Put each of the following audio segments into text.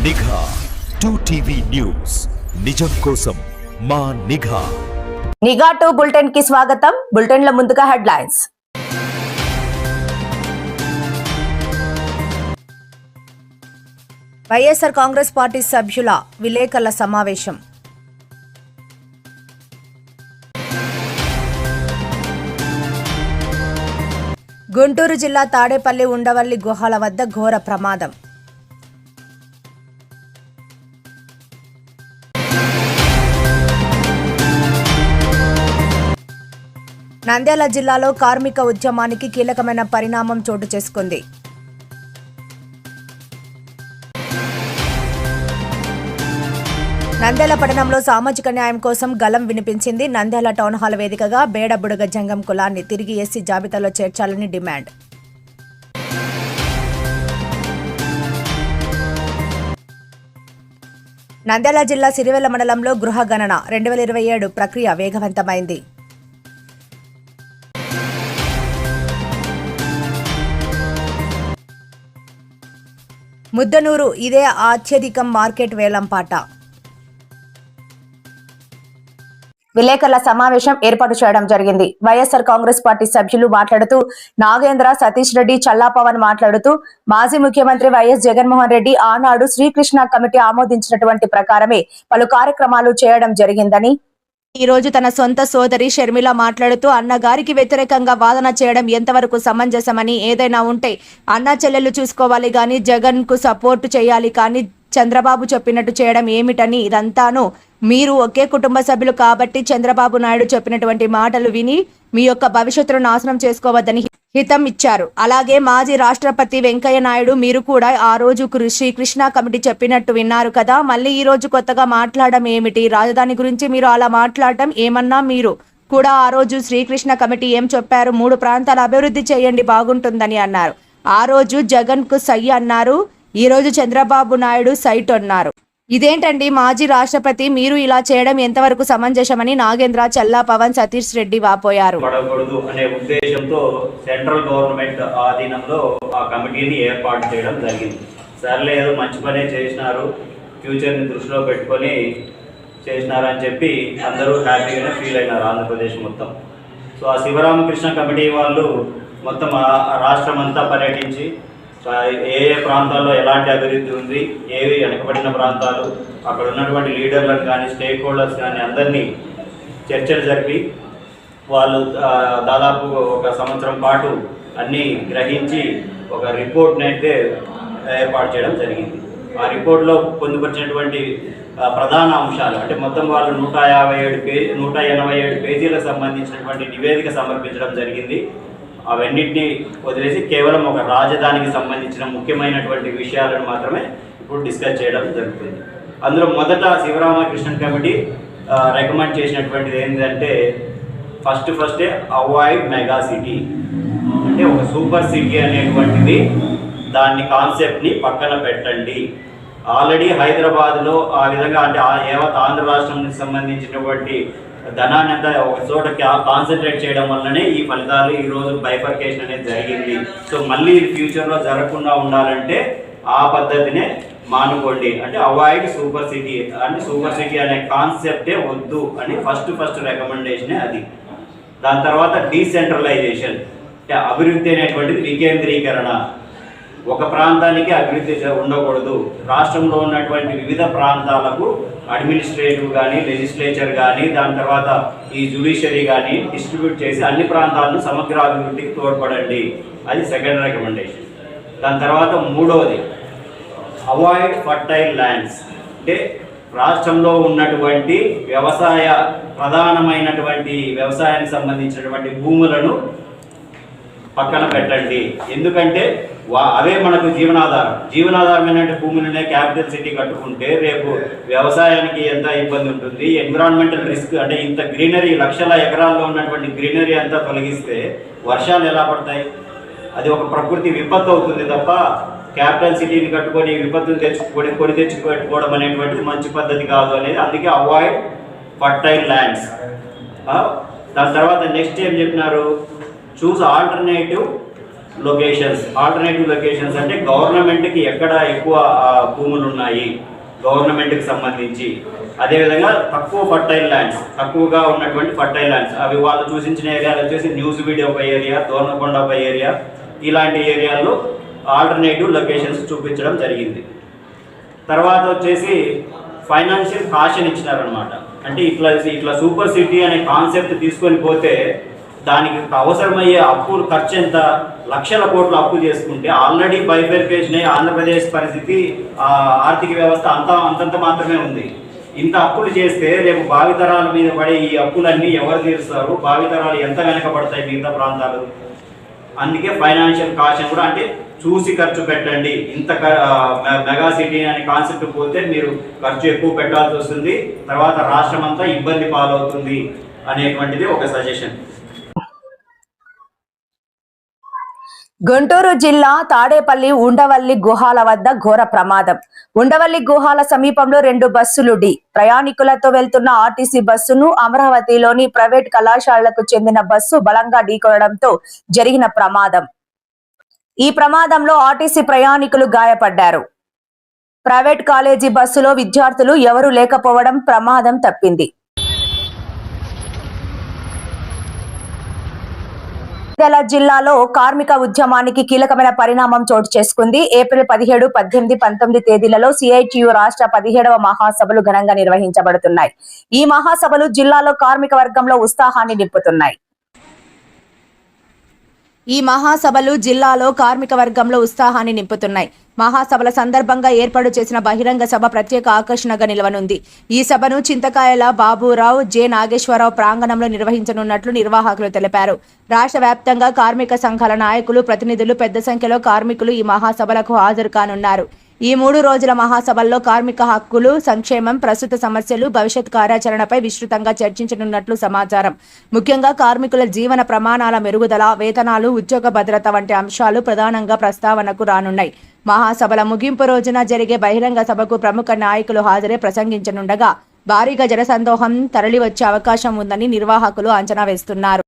నిఘా 2TV news నిజం కోసం మా నిఘా. నిఘా 2 బులెటిన్ కి స్వాగతం. బులెటిన్ లో ముందుగా హెడ్లైన్స్. వైఎస్ఆర్ కాంగ్రెస్ పార్టీ సభ్యుల విలేకరుల సమావేశం. గుంటూరు జిల్లా తాడేపల్లి ఉండవల్లి గుహల వద్ద ఘోర ప్రమాదం. నంద్యాల జిల్లాలో కార్మిక ఉద్యమానికి కీలకమైన పరిణామం చోటు చేసుకుంది. నంద్యాల పట్టణంలో సామాజిక న్యాయం కోసం గలం వినిపించింది. నంద్యాల టౌన్ హాల్ వేదికగా బేడ బుడగ జంగం కులాన్ని తిరిగి ఎస్సీ జాబితాలో చేర్చాలని డిమాండ్. నంద్యాల జిల్లా సిరివెల్ల మండలంలో గృహ గణన 2027 ప్రక్రియ వేగవంతమైంది. ముద్దనూరు ఇదే అత్యధికం మార్కెట్ వేలంపాట. విలేకరుల సమావేశం ఏర్పాటు చేయడం జరిగింది. వైఎస్ఆర్ కాంగ్రెస్ పార్టీ సభ్యులు మాట్లాడుతూ, నాగేంద్ర, సతీష్ రెడ్డి, చల్లా పవన్ మాట్లాడుతూ, మాజీ ముఖ్యమంత్రి వైఎస్ జగన్మోహన్ రెడ్డి ఆనాడు శ్రీకృష్ణ కమిటీ ఆమోదించినటువంటి ప్రకారమే పలు కార్యక్రమాలు చేయడం జరిగిందని, ఈ రోజు తన సొంత సోదరి షర్మిల మాట్లాడుతూ, అన్నగారికి వ్యతిరేకంగా వాదన చేయడం ఎంతవరకు సమంజసమని, ఏదైనా ఉంటే అన్న చెల్లెలు చూసుకోవాలి గాని జగన్ కు సపోర్టు చేయాలి కానీ చంద్రబాబు చెప్పినట్టు చేయడం ఏమిటని, ఇదంతాను మీరు ఒకే కుటుంబ సభ్యులు కాబట్టి చంద్రబాబు నాయుడు చెప్పినటువంటి మాటలు విని మీ యొక్క భవిష్యత్తును నాశనం చేసుకోవద్దని హితం ఇచ్చారు. అలాగే మాజీ రాష్ట్రపతి వెంకయ్య నాయుడు, మీరు కూడా ఆ రోజు శ్రీకృష్ణ కమిటీ చెప్పినట్టు విన్నారు కదా, మళ్ళీ ఈ రోజు కొత్తగా మాట్లాడడం ఏమిటి? రాజధాని గురించి మీరు అలా మాట్లాడటం ఏమన్నా? మీరు కూడా ఆ రోజు శ్రీకృష్ణ కమిటీ ఏం చెప్పారు? 3 ప్రాంతాల అభివృద్ధి చేయండి బాగుంటుందని అన్నారు. ఆ రోజు జగన్ కు సై అన్నారు, ఈ రోజు చంద్రబాబు నాయుడు సైట్ అన్నారు. ఇదేంటండి మాజీ రాష్ట్రపతి, మీరు ఇలా చేయడం ఎంతవరకు సమంజసమని నాగేంద్ర, చల్లా పవన్, సతీష్ రెడ్డి వాపోయారు. పడకూడదు అనే ఉద్దేశంతో సెంట్రల్ గవర్నమెంట్ ఆధీనంలో ఆ కమిటీని ఏర్పాటు చేయడం జరిగింది. సర్లే ఏదో మంచి పనే చేసినారు, ఫ్యూచర్ని దృష్టిలో పెట్టుకొని చేసినారని చెప్పి అందరూ హ్యాపీగానే ఫీల్ అయినారు ఆంధ్రప్రదేశ్ మొత్తం. సో ఆ శివరామకృష్ణ కమిటీ వాళ్ళు మొత్తం రాష్ట్రం అంతా పర్యటించి ఏ ఏ ప్రాంతాల్లో ఎలాంటి అభివృద్ధి ఉంది, ఏవి వెనకబడిన ప్రాంతాలు, అక్కడ ఉన్నటువంటి లీడర్లను కానీ స్టేక్ హోల్డర్స్ కానీ అందరినీ చర్చలు జరిపి వాళ్ళు దాదాపు 1 సంవత్సరం పాటు అన్నీ గ్రహించి ఒక రిపోర్ట్ని అయితే ఏర్పాటు చేయడం జరిగింది. ఆ రిపోర్ట్లో పొందుపరిచినటువంటి ప్రధాన అంశాలు అంటే మొత్తం వాళ్ళు 187 పేజీలకు సంబంధించినటువంటి నివేదిక సమర్పించడం జరిగింది. అవన్నిటిని వదిలేసి కేవలం ఒక రాజధానికి సంబంధించిన ముఖ్యమైనటువంటి విషయాలను మాత్రమే ఇప్పుడు డిస్కస్ చేయడం జరుగుతుంది. అందులో మొదట శివరామకృష్ణ కమిటీ రికమెండ్ చేసినటువంటిది ఏంటంటే ఫస్టే అవాయిడ్ మెగా సిటీ, అంటే ఒక సూపర్ సిటీ అనేటువంటిది దాన్ని కాన్సెప్ట్ని పక్కన పెట్టండి. ఆల్రెడీ హైదరాబాద్లో ఆ విధంగా అంటే యావత్ ఆంధ్ర రాష్ట్రానికి సంబంధించినటువంటి ధనాన్ని అంతా ఒక చోట కాన్సన్ట్రేట్ చేయడం వల్లనే ఈ ఫలితాలు ఈరోజు బైఫర్కేషన్ అనేది జరిగింది. సో మళ్ళీ ఫ్యూచర్లో జరగకుండా ఉండాలంటే ఆ పద్ధతినే మానుకోండి, అంటే అవాయిడ్ సూపర్ సిటీ, అంటే సూపర్ సిటీ అనే కాన్సెప్టే వద్దు అని ఫస్ట్ రికమెండేషనే అది. దాని తర్వాత డీసెంట్రలైజేషన్, అంటే అభివృద్ధి అనేటువంటిది వికేంద్రీకరణ. ఒక ప్రాంతానికి అభివృద్ధి ఉండకూడదు, రాష్ట్రంలో ఉన్నటువంటి వివిధ ప్రాంతాలకు అడ్మినిస్ట్రేటివ్ కానీ లెజిస్లేచర్ కానీ దాని తర్వాత ఈ జ్యుడిషియరీ కానీ డిస్ట్రిబ్యూట్ చేసి అన్ని ప్రాంతాలను సమగ్రాభివృద్ధికి తోడ్పడండి, అది సెకండ్ రికమెండేషన్. దాని తర్వాత మూడవది అవాయిడ్ ఫర్టైల్ ల్యాండ్స్, అంటే రాష్ట్రంలో ఉన్నటువంటి ప్రధానమైనటువంటి వ్యవసాయానికి సంబంధించినటువంటి భూములను పక్కన పెట్టండి. ఎందుకంటే అవే మనకు జీవనాధారమైన భూములనే క్యాపిటల్ సిటీ కట్టుకుంటే రేపు వ్యవసాయానికి ఎంత ఇబ్బంది ఉంటుంది, ఎన్విరాన్మెంటల్ రిస్క్, అంటే ఇంత గ్రీనరీ లక్షల ఎకరాల్లో ఉన్నటువంటి గ్రీనరీ అంతా తొలగిస్తే వర్షాలు ఎలా పడతాయి? అది ఒక ప్రకృతి విపత్తు అవుతుంది తప్ప క్యాపిటల్ సిటీని కట్టుకొని విపత్తులు కొని తెచ్చుకోవడం అనేటువంటిది మంచి పద్ధతి కాదు అనేది. అందుకే అవాయిడ్ ఫర్టైల్ ల్యాండ్స్. దాని తర్వాత నెక్స్ట్ ఏం చెప్పినారు, చూస్ ఆల్టర్నేటివ్ లొకేషన్స్. ఆల్టర్నేటివ్ లొకేషన్స్ అంటే గవర్నమెంట్కి ఎక్కడ ఎక్కువ భూములు ఉన్నాయి గవర్నమెంట్కి సంబంధించి, అదేవిధంగా తక్కువ ఫర్టైల్ ల్యాండ్స్, తక్కువగా ఉన్నటువంటి ఫర్టైల్ ల్యాండ్స్, అవి వాళ్ళు సూచించిన ఏరియాలు వచ్చేసి న్యూస్ వీడియో ఒక ఏరియా, దోర్నకొండ ఒక ఏరియా, ఇలాంటి ఏరియాల్లో ఆల్టర్నేటివ్ లొకేషన్స్ చూపించడం జరిగింది. తర్వాత వచ్చేసి ఫైనాన్షియల్ కాషన్ ఇచ్చినారనమాట. అంటే ఇట్లా సూపర్ సిటీ అనే కాన్సెప్ట్ తీసుకొని పోతే దానికి అవసరమయ్యే అప్పులు ఖర్చు ఎంత, లక్షల కోట్ల అప్పు చేసుకుంటే ఆల్రెడీ బైఫర్కేషన్ అయ్యి ఆంధ్రప్రదేశ్ పరిస్థితి ఆర్థిక వ్యవస్థ అంతంత మాత్రమే ఉంది. ఇంత అప్పులు చేస్తే రేపు భావితరాల మీద పడే ఈ అప్పులన్నీ ఎవరు తీరుస్తారు, భావితరాలు ఎంత వెనకబడతాయి మిగతా ప్రాంతాలు. అందుకే ఫైనాన్షియల్ కాషన్ కూడా, అంటే చూసి ఖర్చు పెట్టండి. ఇంత మెగా సిటీ అనే కాన్సెప్ట్ పోతే మీరు ఖర్చు ఎక్కువ పెట్టాల్సి వస్తుంది, తర్వాత రాష్ట్రం అంతా ఇబ్బంది పాలవుతుంది అనేటువంటిది ఒక సజెషన్. గుంటూరు జిల్లా తాడేపల్లి ఉండవల్లి గుహాల వద్ద ఘోర ప్రమాదం. ఉండవల్లి గుహాల సమీపంలో 2 బస్సులు ప్రయాణికులతో వెళ్తున్న ఆర్టీసీ బస్సును అమరావతిలోని ప్రైవేట్ కళాశాలలకు చెందిన బస్సు బలంగా ఢీకొనడంతో జరిగిన ప్రమాదం. ఈ ప్రమాదంలో ఆర్టీసీ ప్రయాణికులు గాయపడ్డారు. ప్రైవేట్ కాలేజీ బస్సులో విద్యార్థులు ఎవరూ లేకపోవడం ప్రమాదం తప్పింది. జిల్లాలో కార్మిక ఉద్యమానికి కీలకమైన పరిణామం చోటు చేసుకుంది. ఏప్రిల్ 17, 18, 19 తేదీలలో సిఐటియు రాష్ట్ర 17వ మహాసభలు ఘనంగా నిర్వహించబడుతున్నాయి. ఈ మహాసభలు జిల్లాలో కార్మిక వర్గంలో ఉత్సాహాన్ని నింపుతున్నాయి. మహాసభల సందర్భంగా ఏర్పాటు చేసిన బహిరంగ సభ ప్రత్యేక ఆకర్షణగా నిలవనుంది. ఈ సభను చింతకాయల బాబురావు, జె నాగేశ్వరరావు ప్రాంగణంలో నిర్వహించనున్నట్లు నిర్వాహకులు తెలిపారు. రాష్ట్ర వ్యాప్తంగా కార్మిక సంఘాల నాయకులు, ప్రతినిధులు, పెద్ద సంఖ్యలో కార్మికులు ఈ మహాసభలకు హాజరు కానున్నారు. ఈ 3 రోజుల మహాసభల్లో కార్మిక హక్కులు, సంక్షేమం, ప్రస్తుత సమస్యలు, భవిష్యత్ కార్యాచరణపై విస్తృతంగా చర్చించనున్నట్లు సమాచారం. ముఖ్యంగా కార్మికుల జీవన ప్రమాణాల మెరుగుదల, వేతనాలు, ఉద్యోగ భద్రత వంటి అంశాలు ప్రధానంగా ప్రస్తావనకు రానున్నాయి. మహాసభల ముగింపు రోజున జరిగే బహిరంగ సభకు ప్రముఖ నాయకులు హాజరై ప్రసంగించనుండగా భారీగా జనసందోహం తరలివచ్చే అవకాశం ఉందని నిర్వాహకులు అంచనా వేస్తున్నారు.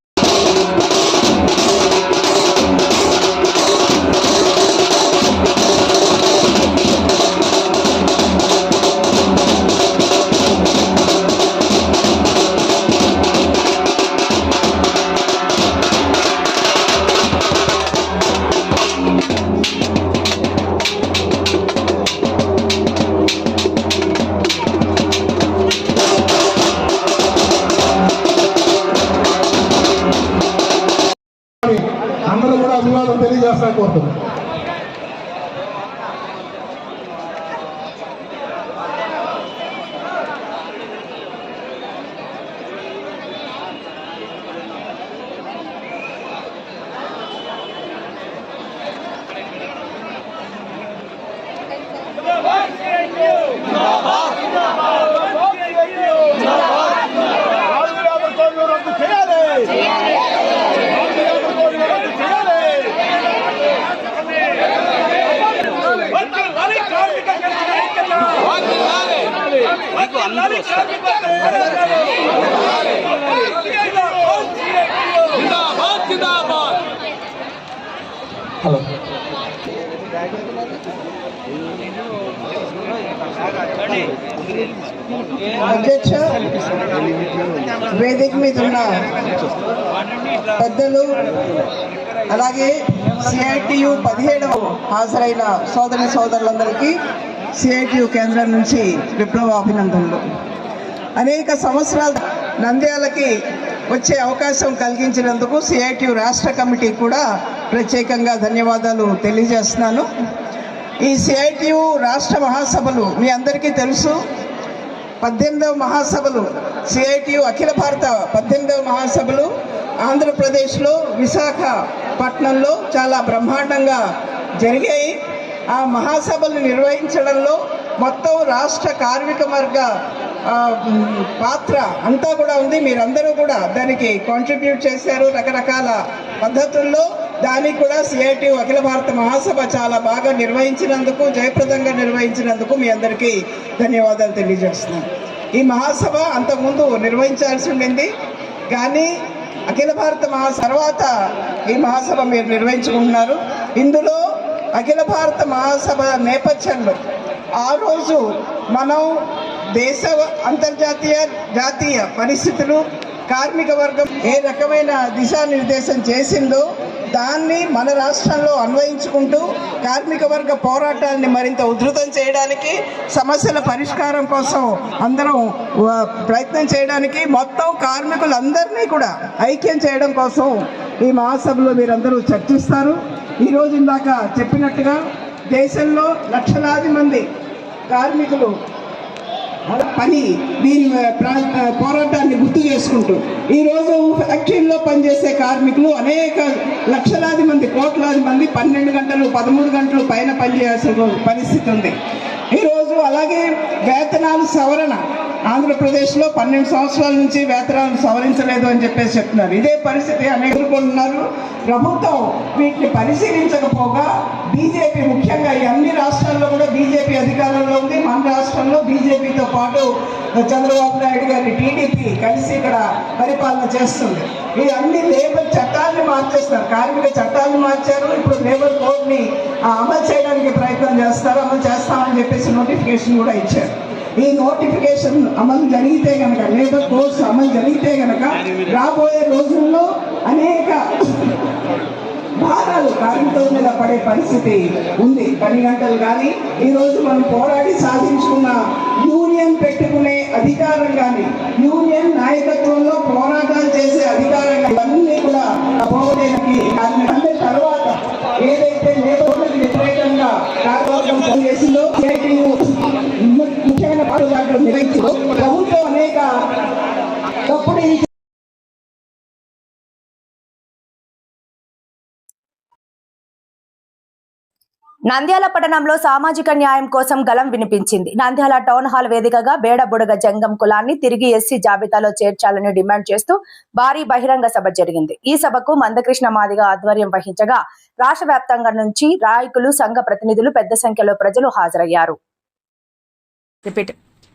అందరూ కూడా అభివాదం తెలియజేస్తా కోరుతున్నాం. హలో, అధ్యక్ష, వేదిక మీద ఉన్న పెద్దలు, అలాగే సిఐటియు 17వ హాజరైన సోదరులందరికీ సిఐటియు కేంద్రం నుంచి విప్లవ అభినందనలు. అనేక సంవత్సరాలు నంద్యాలకి వచ్చే అవకాశం కలిగించినందుకు సిఐటియు రాష్ట్ర కమిటీ కూడా ప్రత్యేకంగా ధన్యవాదాలు తెలియజేస్తున్నాను. ఈ సిఐటియు రాష్ట్ర మహాసభలు మీ అందరికీ తెలుసు. 18వ మహాసభలు, సిఐటియు అఖిల భారత 18వ మహాసభలు ఆంధ్రప్రదేశ్లో విశాఖపట్నంలో చాలా బ్రహ్మాండంగా జరిగాయి. ఆ మహాసభలు నిర్వహించడంలో మొత్తం రాష్ట్ర కార్మిక వర్గ పాత్ర అంతా కూడా ఉంది. మీరందరూ కూడా దానికి కాంట్రిబ్యూట్ చేశారు రకరకాల పద్ధతుల్లో. దానికి కూడా సిఐటియు అఖిల భారత మహాసభ చాలా బాగా నిర్వహించినందుకు, జయప్రదంగా నిర్వహించినందుకు మీ అందరికీ ధన్యవాదాలు తెలియజేస్తున్నాను. ఈ మహాసభ అంతకుముందు నిర్వహించాల్సి ఉండింది, కానీ అఖిల భారత తర్వాత ఈ మహాసభ మీరు నిర్వహించుకుంటున్నారు. ఇందులో అఖిల భారత మహాసభ నేపథ్యంలో ఆ రోజు మనం దేశ అంతర్జాతీయ జాతీయ పరిస్థితులు కార్మిక వర్గం ఏ రకమైన దిశానిర్దేశం చేసిందో దాన్ని మన రాష్ట్రంలో అన్వయించుకుంటూ కార్మిక వర్గ పోరాటాన్ని మరింత ఉధృతం చేయడానికి, సమస్యల పరిష్కారం కోసం అందరం ప్రయత్నం చేయడానికి, మొత్తం కార్మికులందరినీ కూడా ఐక్యం చేయడం కోసం ఈ మహాసభలో మీరందరూ చర్చిస్తారు. ఈరోజు ఇందాక చెప్పినట్టుగా దేశంలో లక్షలాది మంది కార్మికులు పని దీని పోరాటాన్ని గుర్తు చేసుకుంటూ ఈరోజు ఫ్యాక్టరీల్లో పనిచేసే కార్మికులు అనేక లక్షలాది మంది, కోట్లాది మంది 12 గంటలు 13 గంటలు పైన పనిచేయాల్సిన పరిస్థితి ఉంది ఈరోజు. అలాగే వేతనాలు సవరణ, ఆంధ్రప్రదేశ్లో 12 సంవత్సరాల నుంచి వేతనాలు సవరించలేదు అని చెప్పేసి చెప్తున్నారు. ఇదే పరిస్థితి అనేక ఎదుర్కొంటున్నారు. ప్రభుత్వం వీటిని పరిశీలించకపోగా బీజేపీ, ముఖ్యంగా ఈ అన్ని రాష్ట్రాల్లో కూడా బీజేపీ అధికారంలో ఉంది. మన రాష్ట్రంలో బీజేపీతో పాటు చంద్రబాబు నాయుడు గారి టీడీపీ కలిసి ఇక్కడ పరిపాలన చేస్తుంది. ఈ అన్ని లేబర్ చట్టాలను మార్చేస్తున్నారు, కార్మిక చట్టాలను మార్చారు. ఇప్పుడు లేబర్ కోడ్ని అమలు చేయడానికి ప్రయత్నం చేస్తారు, అమలు చేస్తామని చెప్పేసి నోటిఫికేషన్ కూడా ఇచ్చారు. ఈ నోటిఫికేషన్ అమలు జరిగితే కనుక, లేబర్ కోడ్స్ అమలు జరిగితే కనుక రాబోయే రోజుల్లో అనేక భారాలు కార్మికుల మీద పడే పరిస్థితి ఉంది. 10 గంటలు కానీ ఈరోజు మనం పోరాడి సాధించుకున్న యూనియన్ పెట్టుకునే అధికారం కానీ, యూనియన్ నాయకత్వంలో పోరాటాలు చేసే అధికారం కానీ, ఇవన్నీ కూడా పోవడానికి అందరి తర్వాత ఏదైతే లేబర్కి వ్యతిరేకంగా కార్యవర్గం పనిచేసిందో, ముఖ్యమైన పాటుదారులు నిర్వహించిందో, ప్రభుత్వం అనేక తప్పుడు నంద్యాల పట్టణంలో సామాజిక న్యాయం కోసం గలం వినిపించింది. నంద్యాల టౌన్ హాల్ వేదికగా బేడబుడగ జంగం కులాన్ని తిరిగి ఎస్సీ జాబితాలో చేర్చాలని డిమాండ్ చేస్తూ భారీ బహిరంగ సభ జరిగింది. ఈ సభకు మందకృష్ణ మాదిగ ఆధ్వర్యం వహించగా రాష్ట్ర వ్యాప్తంగా నుంచి నాయకులు, సంఘ ప్రతినిధులు పెద్ద సంఖ్యలో ప్రజలు హాజరయ్యారు.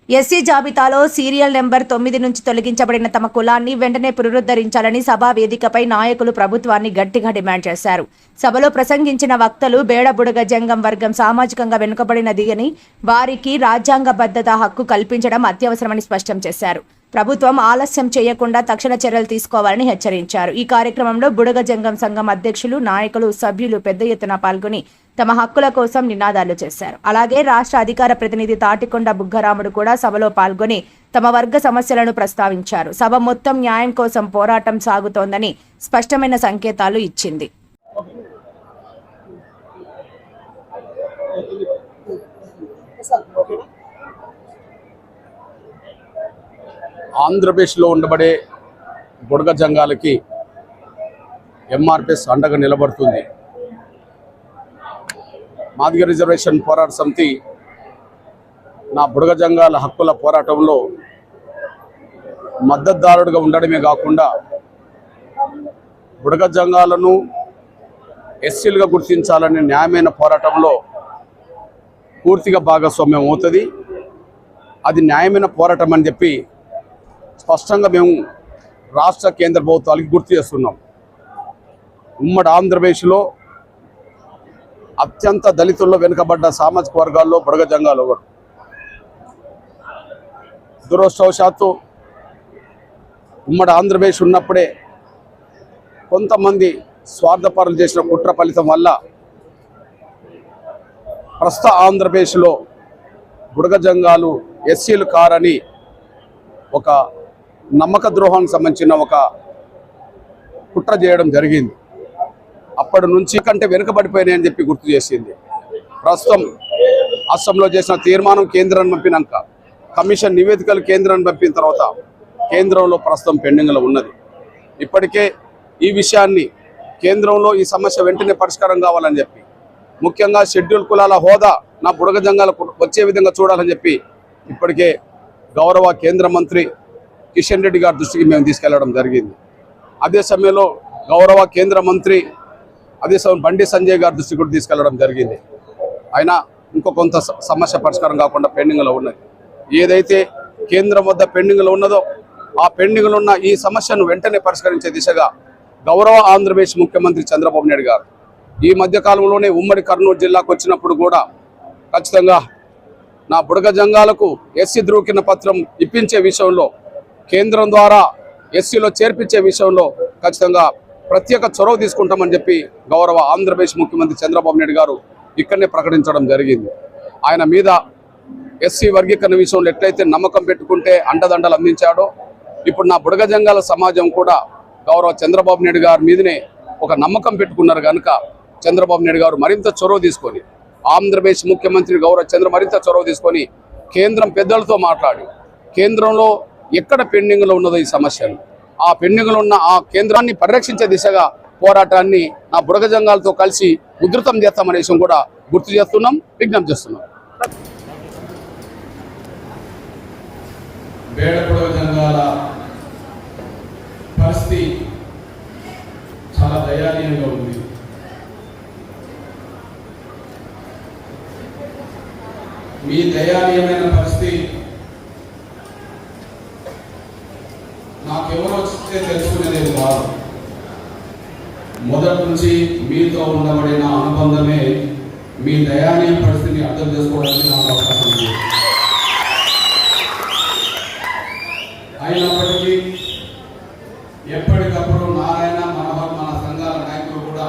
ఎస్సీ జాబితాలో సీరియల్ నెంబర్ 9 నుంచి తొలగించబడిన తమ కులాన్ని వెంటనే పునరుద్ధరించాలని సభా వేదికపై నాయకులు ప్రభుత్వాన్ని గట్టిగా డిమాండ్ చేశారు. సభలో ప్రసంగించిన వక్తలు బేడబుడగ జంగం వర్గం సామాజికంగా వెనుకబడినది అని, వారికి రాజ్యాంగబద్ధత హక్కు కల్పించడం అత్యవసరమని స్పష్టం చేశారు. ప్రభుత్వం ఆలస్యం చేయకుండా తక్షణ చర్యలు తీసుకోవాలని హెచ్చరించారు. ఈ కార్యక్రమంలో బుడగ జంగం సంఘం అధ్యక్షులు, నాయకులు, సభ్యులు పెద్ద ఎత్తున పాల్గొని తమ హక్కుల కోసం నినాదాలు చేశారు. అలాగే రాష్ట్ర అధికార ప్రతినిధి తాటికొండ బుగ్గరాముడు కూడా సభలో పాల్గొని తమ వర్గ సమస్యలను ప్రస్తావించారు. సభ మొత్తం న్యాయం కోసం పోరాటం సాగుతోందని స్పష్టమైన సంకేతాలు ఇచ్చింది. ఆంధ్రప్రదేశ్లో ఉండబడే బుడగ జంగాలకి ఎంఆర్పిఎస్ అండగా నిలబడుతుంది. మాదిగ రిజర్వేషన్ పోరాట సమితి నా బుడగ జంగాల హక్కుల పోరాటంలో మద్దతుదారుడుగా ఉండడమే కాకుండా బుడగ జంగాలను ఎస్సీలుగా గుర్తించాలనే న్యాయమైన పోరాటంలో పూర్తిగా భాగస్వామ్యం అవుతుంది. అది న్యాయమైన పోరాటం అని చెప్పి స్పష్టంగా మేము రాష్ట్ర కేంద్ర ప్రభుత్వాలకి గుర్తు చేస్తున్నాం. ఉమ్మడి ఆంధ్రప్రదేశ్లో అత్యంత దళితుల్లో వెనుకబడ్డ సామాజిక వర్గాల్లో బుడగ జంగాలు ఒకరు. దురదృష్టవశాత్తు ఉమ్మడి ఆంధ్రప్రదేశ్ ఉన్నప్పుడే కొంతమంది స్వార్థపరులు చేసిన కుట్ర ఫలితం వల్ల ప్రస్తుత ఆంధ్రప్రదేశ్లో బుడగ జంగాలు ఎస్సీలు కారని ఒక నమ్మక ద్రోహానికి సంబంధించిన ఒక కుట్ర చేయడం జరిగింది. అప్పటి నుంచి కంటే వెనుకబడిపోయినాయని చెప్పి గుర్తు చేసింది. ప్రస్తుతం అసెంబ్లీలో చేసిన తీర్మానం కేంద్రాన్ని పంపినాక, కమిషన్ నివేదికలు కేంద్రాన్ని పంపిన తర్వాత కేంద్రంలో ప్రస్తుతం పెండింగ్లో ఉన్నది. ఇప్పటికే ఈ విషయాన్ని కేంద్రంలో ఈ సమస్య వెంటనే పరిష్కారం కావాలని చెప్పి, ముఖ్యంగా షెడ్యూల్ కులాల హోదా నా బుడగ జంగాలకు వచ్చే విధంగా చూడాలని చెప్పి ఇప్పటికే గౌరవ కేంద్ర మంత్రి కిషన్ రెడ్డి గారి దృష్టికి మేము తీసుకెళ్లడం జరిగింది. అదే సమయంలో గౌరవ కేంద్ర మంత్రి అదే సమయం బండి సంజయ్ గారి దృష్టికి కూడా తీసుకెళ్లడం జరిగింది. అయినా ఇంకో కొంత సమస్య పరిష్కారం కాకుండా పెండింగ్లో ఉన్నది. ఏదైతే కేంద్రం వద్ద పెండింగ్లో ఉన్నదో ఆ పెండింగ్లో ఉన్న ఈ సమస్యను వెంటనే పరిష్కరించే దిశగా గౌరవ ఆంధ్రప్రదేశ్ ముఖ్యమంత్రి చంద్రబాబు నాయుడు గారు ఈ మధ్య కాలంలోనే ఉమ్మడి కర్నూలు జిల్లాకు వచ్చినప్పుడు కూడా ఖచ్చితంగా నా బుడగ జంగాలకు ఎస్సీ ధృవీకరణ పత్రం ఇప్పించే విషయంలో కేంద్రం ద్వారా ఎస్సీలో చేర్పించే విషయంలో ఖచ్చితంగా ప్రత్యేక చొరవ తీసుకుంటామని చెప్పి గౌరవ ఆంధ్రప్రదేశ్ ముఖ్యమంత్రి చంద్రబాబు నాయుడు గారు ఇక్కడనే ప్రకటించడం జరిగింది. ఆయన మీద ఎస్సీ వర్గీకరణ విషయంలో ఎట్లయితే నమ్మకం పెట్టుకుంటే అండదండలు అందించాడో ఇప్పుడు నా బుడగ జంగాల సమాజం కూడా గౌరవ చంద్రబాబు నాయుడు గారి మీదనే ఒక నమ్మకం పెట్టుకున్నారు కనుక చంద్రబాబు నాయుడు గారు మరింత చొరవ తీసుకొని ఆంధ్రప్రదేశ్ ముఖ్యమంత్రి మరింత చొరవ తీసుకొని కేంద్రం పెద్దలతో మాట్లాడి కేంద్రంలో ఎక్కడ పెండింగ్లో ఉన్నదో ఈ సమస్యలు ఆ పెండింగ్లో ఉన్న ఆ కేంద్రాన్ని పరిరక్షించే దిశగా పోరాటాన్ని నా బుడగ జంగాలతో కలిసి ఉధృతం చేస్తామనే విషయం కూడా గుర్తు చేస్తున్నాం, విజ్ఞప్తి చేస్తున్నాం. బుడగ జంగాల పరిస్థితి చాలా దయనీయంగా ఉంది. మీ దయనీయమైన పరిస్థితి నాకెవరో చెప్తే తెలుసుకునేది కాదు. మొదటి నుంచి మీతో ఉండబడిన అనుబంధమే మీ దయనీయ పరిస్థితిని అర్థం చేసుకోవడానికి నాకు అవకాశం ఉంది. అయినప్పటికీ ఎప్పటికప్పుడు నారాయణ మనోహర్ మన సంఘాల నాయకులు కూడా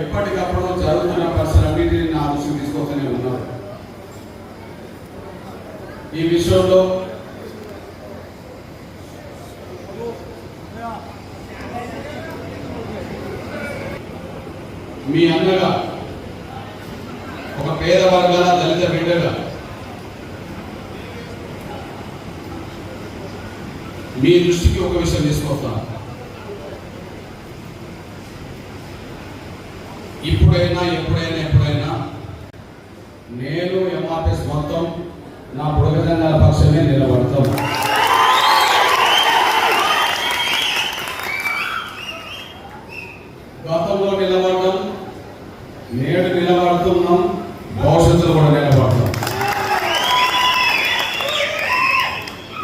ఎప్పటికప్పుడు జరుగుతున్న పరిస్థితులన్నింటినీ నా దృష్టికి తీసుకొస్తూనే ఉన్నారు. ఈ విషయంలో మీ అన్నగా ఒక పేద వర్గాల దళిత బిడ్డగా మీ దృష్టికి ఒక విషయం తీసుకొస్తాను. ఎప్పుడైనా నేను ఎంఆర్ఎస్ మొత్తం నా బుడగ జంగాల పక్షమే నిలబడతాం. గతంలో నిలబడడం, నేడు నిలబడుతున్నాం, భవిష్యత్తులో కూడా నిలబడతాం.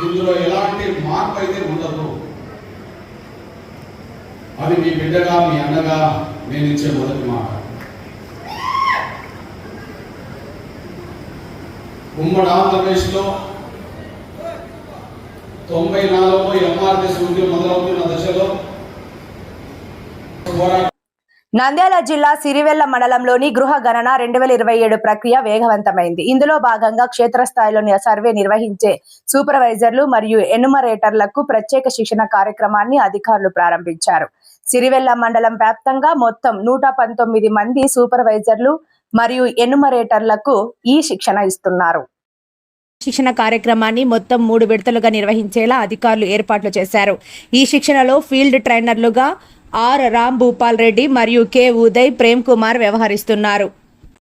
ఇందులో ఎలాంటి మార్పు అయితే ఉండదు. అది మీ బిడ్డగా మీ అన్నగా నేను ఇచ్చే మొదటి మాట. ఉమ్మడి ఆంధ్రప్రదేశ్లో 94లో ఎంఆర్ఎస్ ఉద్యమం మొదలవుతున్న దశలో నంద్యాల జిల్లా సిరివెల్ల మండలంలోని గృహ గణన 2027 ప్రక్రియ వేగవంతమైంది. ఇందులో భాగంగా క్షేత్రస్థాయిలోని సర్వే నిర్వహించే సూపర్వైజర్లు మరియు ఎన్యుమరేటర్లకు ప్రత్యేక శిక్షణ కార్యక్రమాన్ని అధికారులు ప్రారంభించారు. సిరివెల్ల మండలం వ్యాప్తంగా మొత్తం 119 మంది సూపర్వైజర్లు మరియు ఎన్యుమరేటర్లకు ఈ శిక్షణ ఇస్తున్నారు. శిక్షణ కార్యక్రమాన్ని మొత్తం 3 విడతలుగా నిర్వహించేలా అధికారులు ఏర్పాట్లు చేశారు. ఈ శిక్షణలో ఫీల్డ్ ట్రైనర్లుగా ఆర్ రామ్ భూపాల్ రెడ్డి మరియు కె ఉదయ్ ప్రేమ్ కుమార్ వ్యవహరిస్తున్నారు.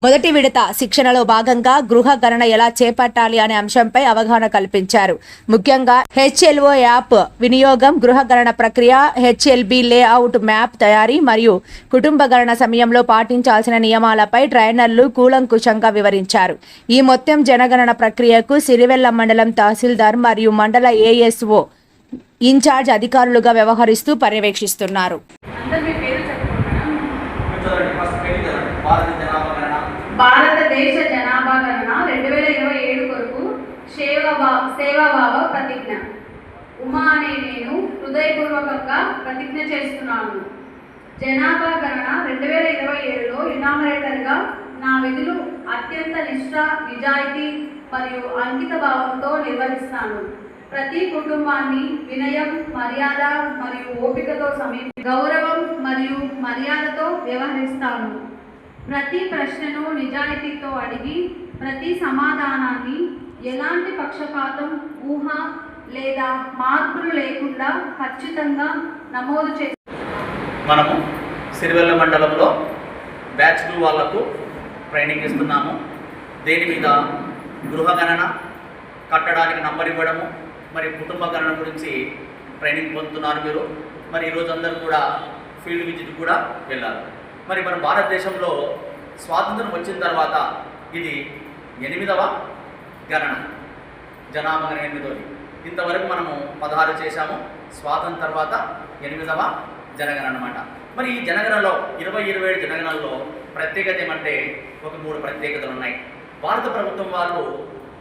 మొదటి విడత శిక్షణలో భాగంగా గృహ గణన ఎలా చేపట్టాలి అనే అంశంపై అవగాహన కల్పించారు. ముఖ్యంగా హెచ్ఎల్ఓ యాప్ వినియోగం, గృహ గణన ప్రక్రియ, హెచ్ఎల్బి లేఅవుట్ మ్యాప్ తయారీ మరియు కుటుంబ గణన సమయంలో పాటించాల్సిన నియమాలపై ట్రైనర్లు కూలంకుషంగా వివరించారు. ఈ మొత్తం జనగణన ప్రక్రియకు సిరివెల్ల మండలం తహసీల్దార్ మరియు మండల ఏఎస్ఓ ఇన్ఛార్జ్ అధికారులుగా వ్యవహరిస్తూ పర్యవేక్షిస్తున్నారు. భారతదేశ జనాభా గణన 2027 కొరకు సేవాభావ ప్రతిజ్ఞ. ఉమా అనే నేను హృదయపూర్వకంగా ప్రతిజ్ఞ చేస్తున్నాను. జనాభా గణన 2027లో ఇనామరేటర్గా నా విధులు అత్యంత నిష్ఠ, నిజాయితీ మరియు అంకిత భావంతో నిర్వహిస్తాను. ప్రతి కుటుంబాన్ని వినయం, మర్యాద మరియు ఓపికతో గౌరవం మరియు మర్యాదతో వ్యవహరిస్తాను. ప్రతి ప్రశ్నను నిజాయితీతో అడిగి ప్రతి సమాధానాన్ని ఎలాంటి పక్షపాతం, ఊహ లేదా మార్పులు లేకుండా ఖచ్చితంగా నమోదు చేస్తాను. మనము సిరివెల్ల మండలంలో బ్యాచ్ 2 వాళ్లకు ట్రైనింగ్ ఇస్తున్నాము. దేని మీద? గృహ గణన, కట్టడానికి నంబర్ ఇవ్వడము, మరి కుటుంబ గణన గురించి ట్రైనింగ్ పొందుతున్నారు మీరు. మరి ఈరోజు అందరూ కూడా ఫీల్డ్ విజిట్ కూడా వెళ్ళారు. మరి మన భారతదేశంలో స్వాతంత్రం వచ్చిన తర్వాత ఇది 8వ గణన, జనాభా గణన 8వ. ఇంతవరకు మనము 16 చేశాము. స్వాతంత్రం తర్వాత 8వ జనగణన అన్నమాట. మరి ఈ జనగణనలో 27 జనగణనలో ప్రత్యేకత ఏమంటే ఒక 3 ప్రత్యేకతలు ఉన్నాయి. భారత ప్రభుత్వం వాళ్ళు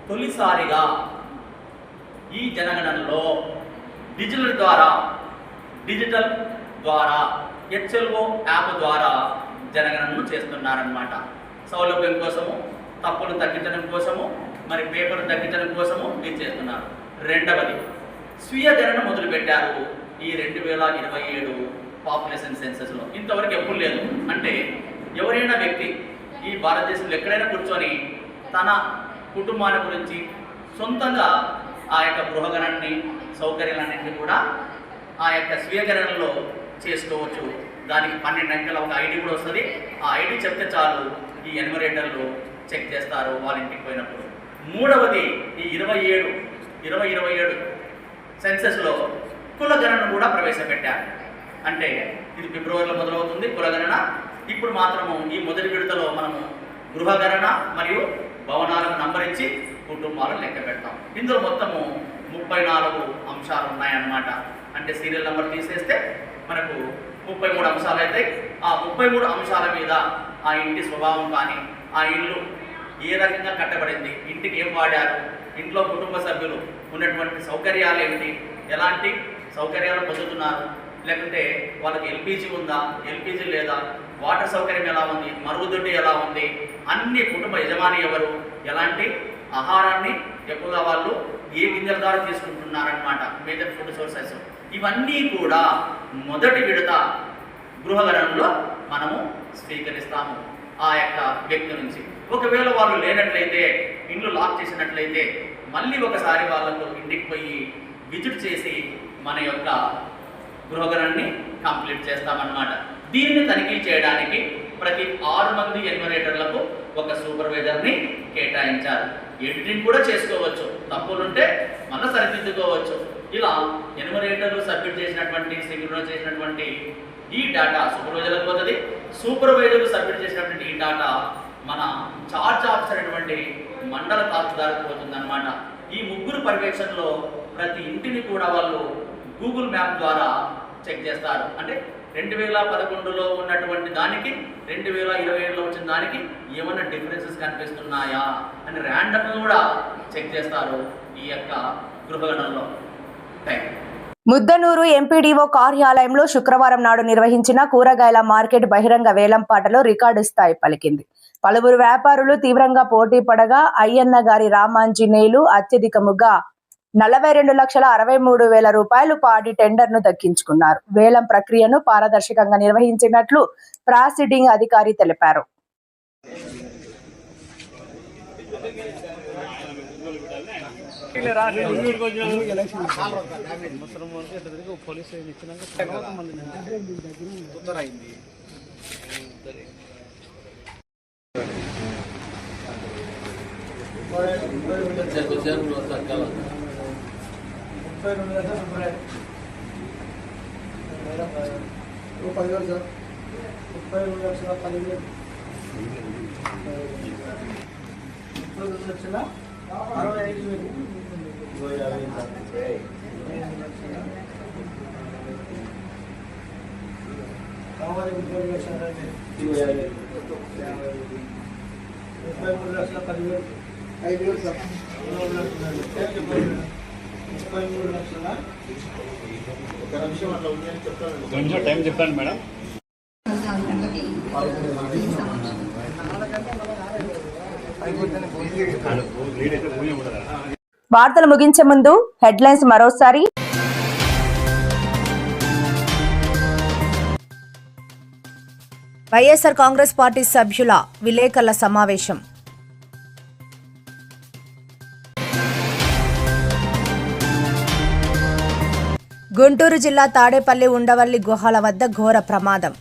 తొలిసారిగా ఈ జనగణనలో డిజిటల్ ద్వారా HLO యాప్ ద్వారా జనగణనను చేస్తున్నారన్నమాట. సౌలభ్యం కోసము, తప్పులు తగ్గించడం కోసము, మరి పేపర్ తగ్గించడం కోసము ఇది చేస్తున్నారు. రెండవది స్వీయ గణన మొదలుపెట్టారు ఈ 2027 పాపులేషన్ సెన్సస్లో. ఇంతవరకు ఎప్పుడు లేదు. అంటే ఎవరైనా వ్యక్తి ఈ భారతదేశంలో ఎక్కడైనా కూర్చొని తన కుటుంబాల గురించి సొంతంగా ఆ యొక్క గృహగణాన్ని సౌకర్యాలన్నింటినీ కూడా ఆ యొక్క స్వీయ గణనలో చేసుకోవచ్చు. దానికి 12 అంకెల ఒక ఐడి కూడా వస్తుంది. ఆ ఐడి చెప్తే చాలు ఈ ఎన్యుమరేటర్లు చెక్ చేస్తారు వాళ్ళ ఇంటికి పోయినప్పుడు. మూడవది ఈ 2027 సెన్సస్లో కులగణన కూడా ప్రవేశపెట్టారు. అంటే ఇది ఫిబ్రవరిలో మొదలవుతుంది కులగణన. ఇప్పుడు మాత్రము ఈ మొదటి విడతలో మనము గృహగణన మరియు భవనాలకు నంబర్ ఇచ్చి కుటుంబాలను లెక్క పెడతాం. ఇందులో మొత్తము 34 అంశాలు ఉన్నాయన్నమాట. అంటే సీరియల్ నెంబర్ తీసేస్తే మనకు 33 అంశాలు అవుతాయి. ఆ 33 అంశాల మీద ఆ ఇంటి స్వభావం కానీ, ఆ ఇల్లు ఏ రకంగా కట్టబడింది, ఇంటికి ఏం వాడారు, ఇంట్లో కుటుంబ సభ్యులు ఉన్నటువంటి సౌకర్యాలు ఏమిటి, ఎలాంటి సౌకర్యాలు పొందుతున్నారు, లేకుంటే వాళ్ళకి ఎల్పిజి ఉందా, ఎల్పిజి లేదా, వాటర్ సౌకర్యం ఎలా ఉంది, మరుగుదొడ్డి ఎలా ఉంది, అన్ని కుటుంబ యజమాని ఎవరు, ఎలాంటి ఆహారాన్ని ఎక్కువగా వాళ్ళు ఏ గింజల ద్వారా తీసుకుంటున్నారన్నమాట, మేజర్ ఫుడ్ సోర్సెస్. ఇవన్నీ కూడా మొదటి విడత గృహగణనలో మనము స్వీకరిస్తాము ఆ యొక్క వ్యక్తి నుంచి. ఒకవేళ వాళ్ళు లేనట్లయితే, ఇండ్లు లాక్ చేసినట్లయితే మళ్ళీ ఒకసారి వాళ్ళకు ఇంటికి పోయి విజిట్ చేసి మన యొక్క గృహగణాన్ని కంప్లీట్ చేస్తామన్నమాట. దీన్ని తనిఖీ చేయడానికి ప్రతి 6 మంది ఎన్యుమరేటర్లకు ఒక సూపర్వైజర్ని కేటాయించారు. ఎడిటింగ్ కూడా చేసుకోవచ్చు, తప్పులుంటే మళ్ళీ సరిదిద్దుకోవచ్చు. ఇలా ఎన్యుమరేటర్లు సబ్మిట్ చేసినటువంటి సింక్రోనైజ్ చేసినటువంటి ఈ డేటా సూపర్వైజర్లకు పోతుంది. సూపర్వైజర్లు సబ్మిట్ చేసినటువంటి ఈ డేటా మన చార్జ్ ఆఫీసర్ అయినటువంటి మండల తహసీల్దార్కు పోతుందన్నమాట. ఈ ముగ్గురు పర్యవేక్షణలో ప్రతి ఇంటిని కూడా వాళ్ళు గూగుల్ మ్యాప్ ద్వారా చెక్ చేస్తారు. అంటే 2011లో ఉన్నటువంటి దానికి 2027లో వచ్చిన దానికి ఏమైనా డిఫరెన్సెస్ కనిపిస్తున్నాయా అని ర్యాండమ్గా కూడా చెక్ చేస్తారు ఈ యొక్క గృహగణనలో. Thank you. ముద్దనూరు ఎంపీడీఓ కార్యాలయంలో శుక్రవారం నాడు నిర్వహించిన కూరగాయల మార్కెట్ బహిరంగ వేలంపాటలో రికార్డు స్థాయి పలికింది. పలువురు వ్యాపారులు తీవ్రంగా పోటీ పడగా అయ్యన్న గారి రామాంజనేయులు అత్యధికముగా 42,63,000 రూపాయలు పాడి టెండర్ను దక్కించుకున్నారు. వేలం ప్రక్రియను పారదర్శకంగా నిర్వహించినట్లు ప్రాసిడింగ్ అధికారి తెలిపారు. టైం చెప్పండి మేడం. వార్తలు ముగించే ముందు హెడ్లైన్స్ మరోసారి. వైఎస్ఆర్ కాంగ్రెస్ పార్టీ సభ్యుల విలేకరుల సమావేశం. గుంటూరు జిల్లా తాడేపల్లి ఉండవల్లి గుహల వద్ద ఘోర ప్రమాదం.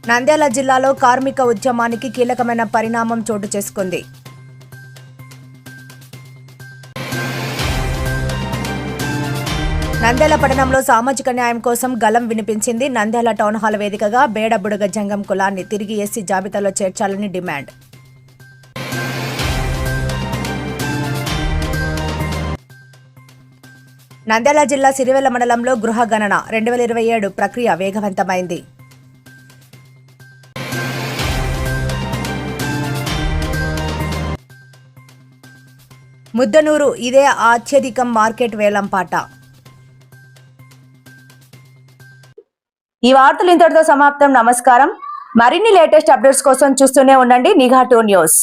నంద్యాల జిల్లాలో కార్మిక ఉద్యమానికి కీలకమైన పరిణామం చోటు చేసుకుంది. నంద్యాల పట్టణంలో సామాజిక న్యాయం కోసం గలం వినిపించింది. నంద్యాల టౌన్ హాల్ వేదికగా బేడ బుడగ జంగం కులాన్ని తిరిగి ఎస్సీ జాబితాలో చేర్చాలని డిమాండ్. నంద్యాల జిల్లా సిరివెల్ల మండలంలో గృహ గణన 2027 ప్రక్రియ వేగవంతమైంది. ముద్దనూరు ఇదే అత్యధికం మార్కెట్ వేలంపాట. ఈ వార్తలు ఇంతటితో సమాప్తం. నమస్కారం. మరిన్ని లేటెస్ట్ అప్డేట్స్ కోసం చూస్తూనే ఉండండి నిఘా 2 న్యూస్.